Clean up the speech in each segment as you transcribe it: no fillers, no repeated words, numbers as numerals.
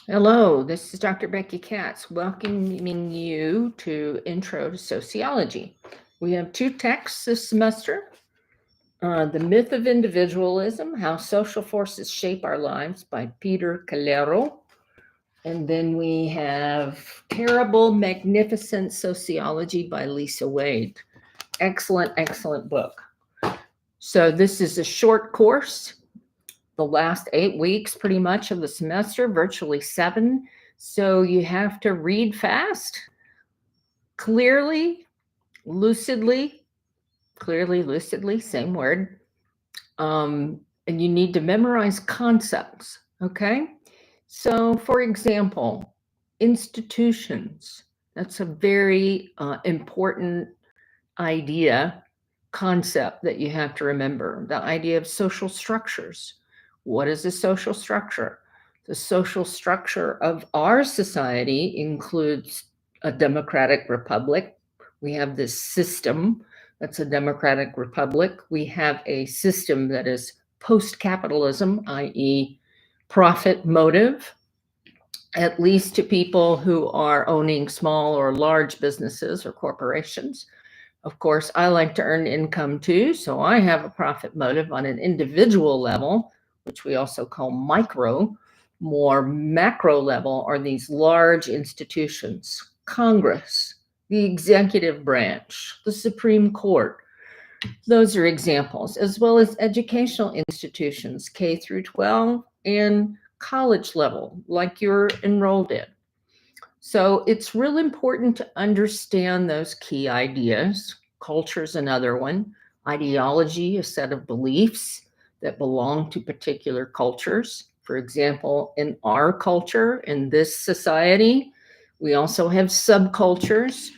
Hello, this is Dr. Becky Katz welcoming you to Intro to Sociology. We have two texts this semester. The Myth of Individualism, How Social Forces Shape Our Lives by Peter Calero. And then we have Terrible, Magnificent Sociology by Lisa Wade. Excellent, excellent book. So this is a short course. The last 8 weeks, pretty much of the semester, virtually 7. So you have to read fast, clearly, lucidly, same word. And you need to memorize concepts, okay? So, for example, institutions, that's a very important idea, concept that you have to remember. The idea of social structures. What is a social structure? The social structure of our society includes a democratic republic. We have this system that's a democratic republic. We have a system that is post-capitalism, i.e., profit motive, at least to people who are owning small or large businesses or corporations. Of course, I like to earn income too, so I have a profit motive on an individual level, which we also call micro. More macro level are these large institutions, Congress, the executive branch, the Supreme Court. Those are examples, as well as educational institutions, K through 12 and college level, like you're enrolled in. So it's real important to understand those key ideas. Culture is another one. Ideology, a set of beliefs that belong to particular cultures. For example, in our culture, in this society, we also have subcultures,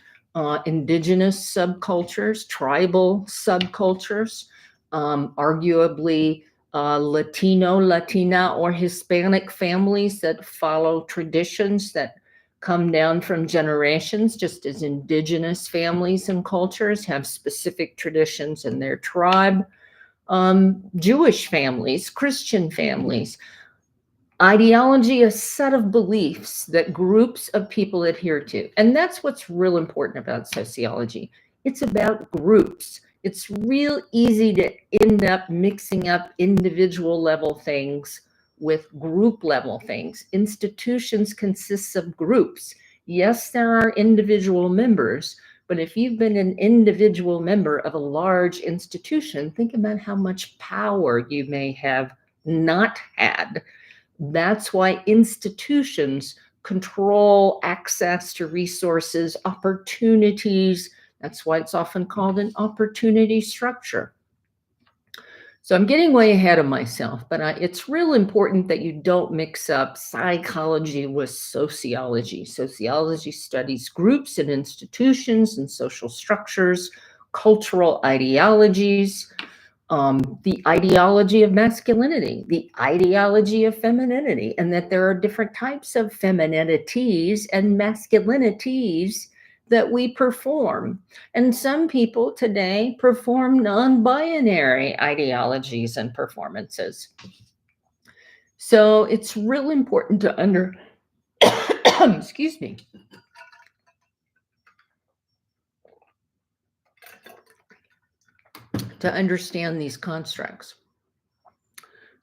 indigenous subcultures, tribal subcultures, arguably Latino, Latina, or Hispanic families that follow traditions that come down from generations, just as indigenous families and cultures have specific traditions in their tribe. Jewish families, Christian families. Ideology, a set of beliefs that groups of people adhere to. And that's what's real important about sociology. It's about groups. It's real easy to end up mixing up individual level things with group level things. Institutions consist of groups. Yes, there are individual members, but if you've been an individual member of a large institution, think about how much power you may have not had. That's why institutions control access to resources, opportunities. That's why it's often called an opportunity structure. So I'm getting way ahead of myself, but it's real important that you don't mix up psychology with sociology. Sociology studies groups and institutions and social structures, cultural ideologies, the ideology of masculinity, the ideology of femininity, and that there are different types of femininities and masculinities that we perform. And some people today perform non-binary ideologies and performances. So it's real important to excuse me, to understand these constructs.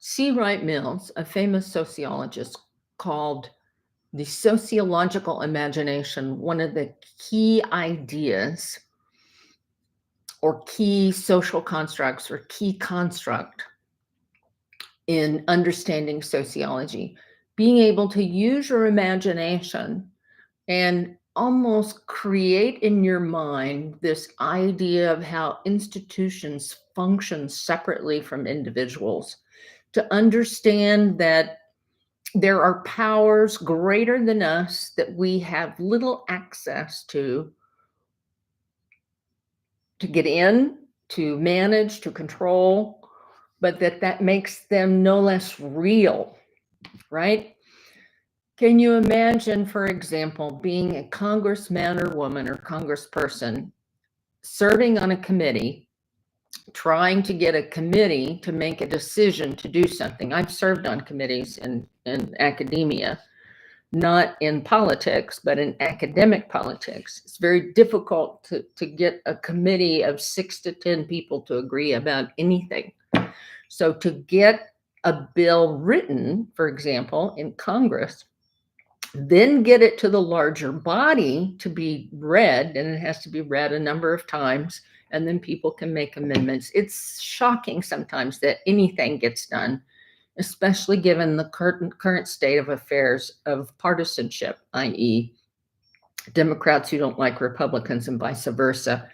C. Wright Mills, a famous sociologist, called the sociological imagination one of the key ideas or key social constructs or key construct in understanding sociology. Being able to use your imagination and almost create in your mind this idea of how institutions function separately from individuals, to understand that there are powers greater than us that we have little access to get in, to manage, to control, but that makes them no less real, right? Can you imagine, for example, being a congressman or woman or congressperson serving on a committee, trying to get a committee to make a decision to do something? I've served on committees in academia. not in politics, but in academic politics. It's very difficult to get a committee of 6 to 10 people to agree about anything. So to get a bill written, for example, in Congress, then get it to the larger body to be read, and it has to be read a number of times, and then people can make amendments. It's shocking sometimes that anything gets done, especially given the current state of affairs of partisanship, i.e., Democrats who don't like Republicans and vice versa.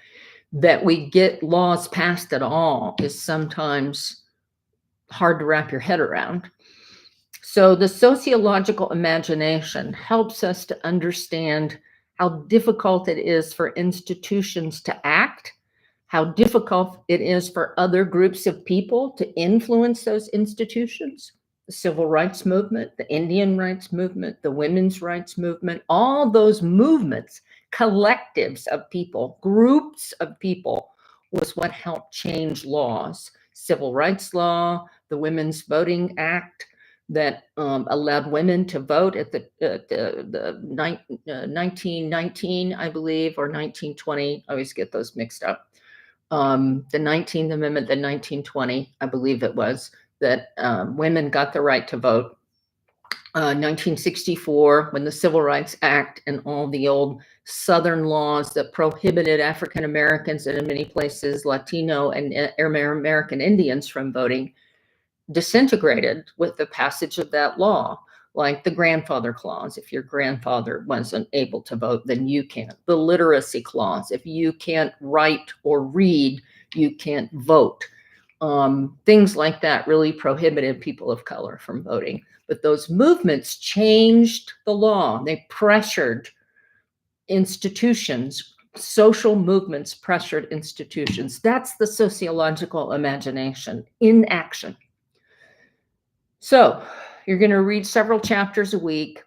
That we get laws passed at all is sometimes hard to wrap your head around. So the sociological imagination helps us to understand how difficult it is for institutions to act, how difficult it is for other groups of people to influence those institutions. The civil rights movement, the Indian rights movement, the women's rights movement, all those movements, collectives of people, groups of people, was what helped change laws. Civil rights law, the Women's Voting Act, that allowed women to vote at the 1919, I believe, or 1920. I always get those mixed up. The 19th Amendment, the 1920, I believe it was, that women got the right to vote. 1964, when the Civil Rights Act and all the old Southern laws that prohibited African Americans and in many places Latino and American Indians from voting disintegrated with the passage of that law, like the grandfather clause. If your grandfather wasn't able to vote, then you can't. The literacy clause. If you can't write or read, you can't vote. Things like that really prohibited people of color from voting. But those movements changed the law. They pressured institutions. Social movements pressured institutions. That's the sociological imagination in action. So you're going to read several chapters a week,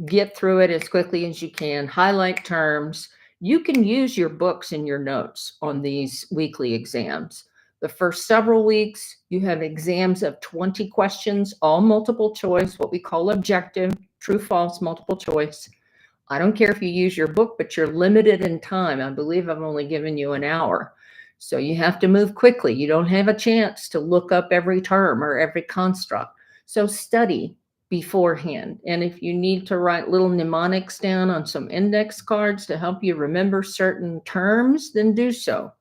get through it as quickly as you can, highlight terms. You can use your books and your notes on these weekly exams. The first several weeks, you have exams of 20 questions, all multiple choice, what we call objective, true, false, multiple choice. I don't care if you use your book, but you're limited in time. I believe I've only given you an hour. So you have to move quickly. You don't have a chance to look up every term or every construct. So study beforehand. And if you need to write little mnemonics down on some index cards to help you remember certain terms, then do so.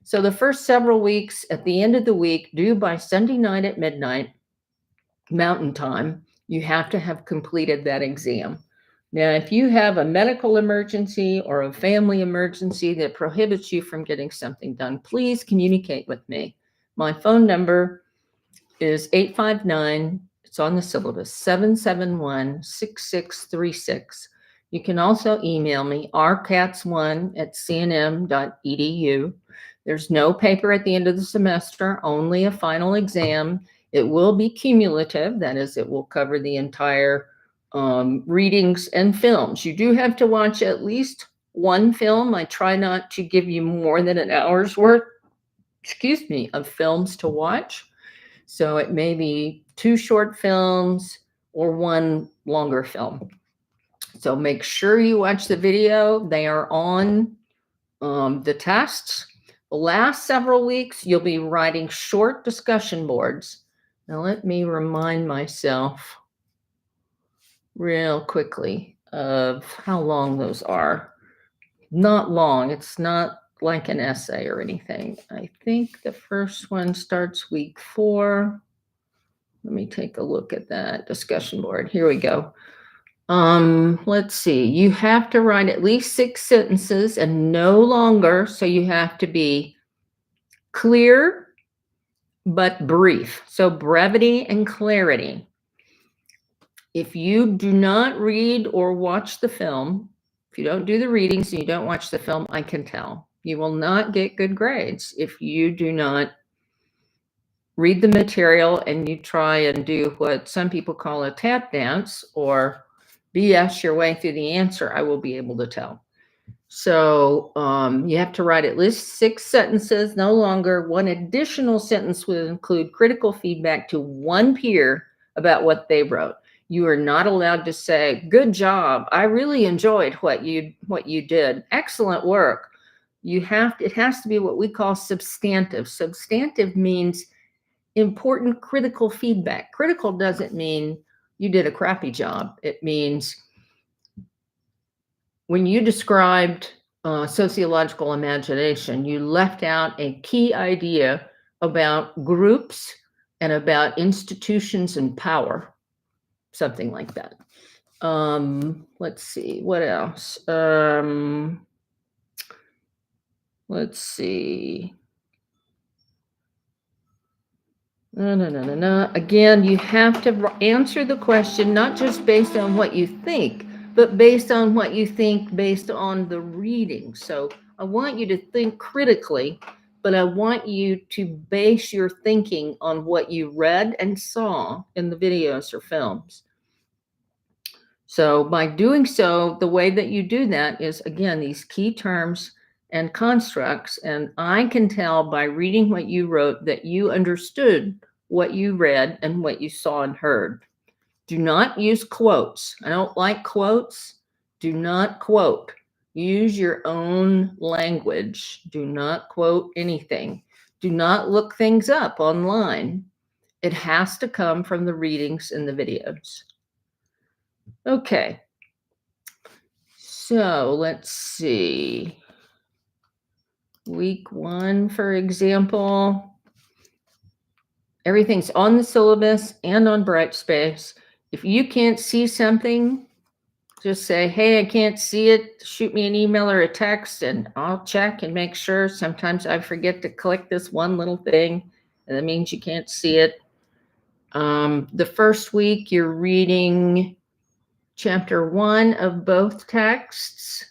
So the first several weeks, at the end of the week, due by Sunday night at midnight, Mountain Time, you have to have completed that exam. Now, if you have a medical emergency or a family emergency that prohibits you from getting something done, please communicate with me. My phone number is 859, it's on the syllabus, 771-6636. You can also email me, rkatz1@cnm.edu. There's no paper at the end of the semester, only a final exam. It will be cumulative, that is, it will cover the entire readings and films. You do have to watch at least one film. I try not to give you more than an hour's worth, of films to watch. So it may be 2 short films or 1 longer film. So make sure you watch the video. They are on the tests. The last several weeks, you'll be writing short discussion boards. Now let me remind myself real quickly of how long those are. Not long. It's not like an essay or anything. I think the first one starts week 4. Let me take a look at that discussion board. Here we go. Let's see. You have to write at least 6 sentences and no longer. So you have to be clear, but brief. So brevity and clarity. If you do not read or watch the film, if you don't do the readings and you don't watch the film, I can tell. You will not get good grades if you do not read the material and you try and do what some people call a tap dance or BS your way through the answer. I will be able to tell. So you have to write at least 6 sentences, no longer. 1 additional sentence will include critical feedback to 1 peer about what they wrote. You are not allowed to say, good job, I really enjoyed what you did, excellent work. It has to be what we call substantive. Substantive means important critical feedback. Critical doesn't mean you did a crappy job. It means when you described sociological imagination, you left out a key idea about groups and about institutions and power, something like that. Let's see, what else? Let's see. No. Again, you have to answer the question not just based on what you think, but based on what you think based on the reading. So I want you to think critically, but I want you to base your thinking on what you read and saw in the videos or films. So by doing so, the way that you do that is, again, these key terms and constructs. And I can tell by reading what you wrote that you understood what you read and what you saw and heard. Do not use quotes. I don't like quotes. Do not quote. Use your own language. Do not quote anything. Do not look things up online. It has to come from the readings and the videos. Okay. So let's see. Week 1, for example. Everything's on the syllabus and on Brightspace. If you can't see something, just say, hey, I can't see it. Shoot me an email or a text and I'll check and make sure. Sometimes I forget to click this one little thing, and that means you can't see it. The first week, you're reading chapter 1 of both texts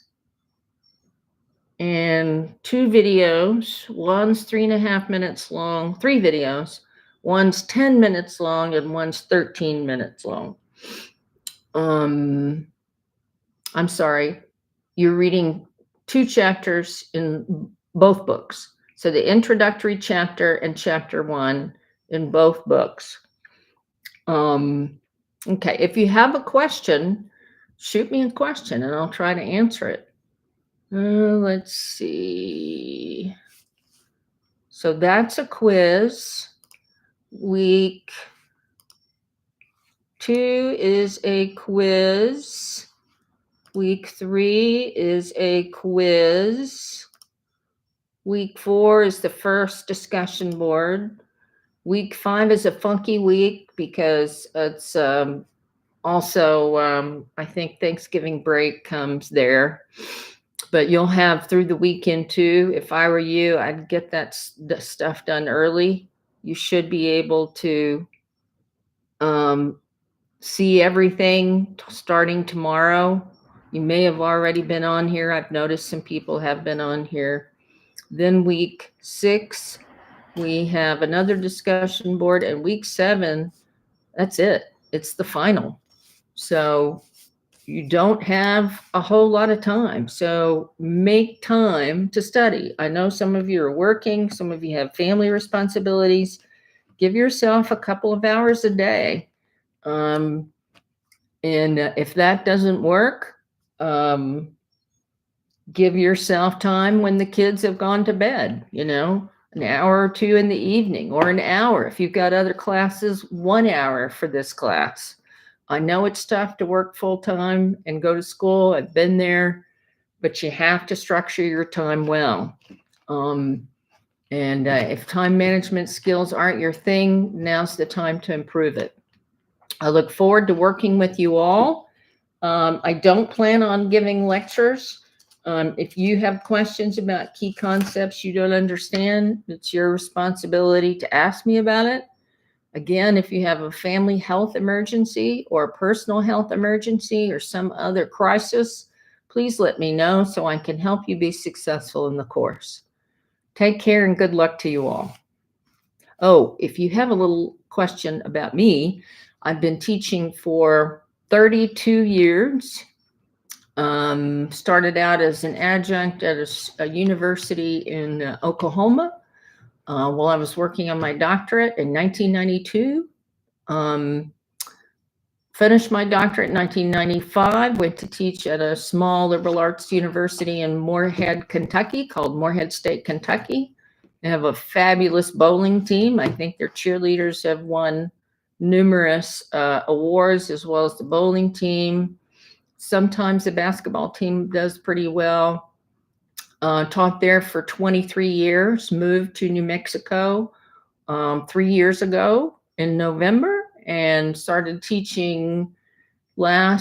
and 2 videos. One's 3.5 minutes long, 3 videos. One's 10 minutes long and one's 13 minutes long. I'm sorry, you're reading 2 chapters in both books. So the introductory chapter and chapter 1 in both books. Okay, if you have a question, shoot me a question and I'll try to answer it. Let's see. So that's a quiz. Week 2 is a quiz. Week 3 is a quiz. Week 4 is the first discussion board. Week 5 is a funky week because it's also, I think Thanksgiving break comes there. But you'll have through the weekend too. If I were you, I'd get that stuff done early. You should be able to see everything starting tomorrow. You may have already been on here. I've noticed some people have been on here. Then week 6, we have another discussion board, and week 7, that's it. It's the final. So you don't have a whole lot of time. So make time to study. I know some of you are working, some of you have family responsibilities. Give yourself a couple of hours a day. And if that doesn't work, give yourself time when the kids have gone to bed, an hour or 2 in the evening, or an hour. If you've got other classes, 1 hour for this class. I know it's tough to work full time and go to school. I've been there, but you have to structure your time well. If time management skills aren't your thing, now's the time to improve it. I look forward to working with you all. I don't plan on giving lectures. If you have questions about key concepts you don't understand, it's your responsibility to ask me about it. Again, if you have a family health emergency or a personal health emergency or some other crisis, please let me know so I can help you be successful in the course. Take care and good luck to you all. Oh, if you have a little question about me, I've been teaching for 32 years. Started out as an adjunct at a university in Oklahoma. While I was working on my doctorate in 1992. Finished my doctorate in 1995, went to teach at a small liberal arts university in Moorhead, Kentucky, called Moorhead State, Kentucky. They have a fabulous bowling team. I think their cheerleaders have won numerous awards, as well as the bowling team. Sometimes the basketball team does pretty well. Taught there for 23 years, moved to New Mexico 3 years ago in November, and started teaching fall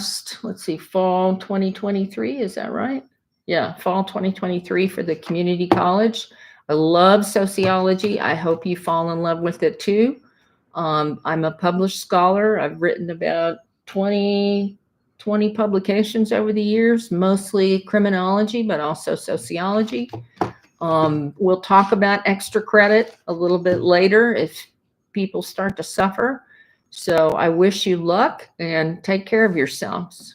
2023. Is that right? Yeah, fall 2023 for the community college. I love sociology. I hope you fall in love with it too. I'm a published scholar. I've written about 20 publications over the years, mostly criminology, but also sociology. We'll talk about extra credit a little bit later if people start to suffer. So I wish you luck and take care of yourselves.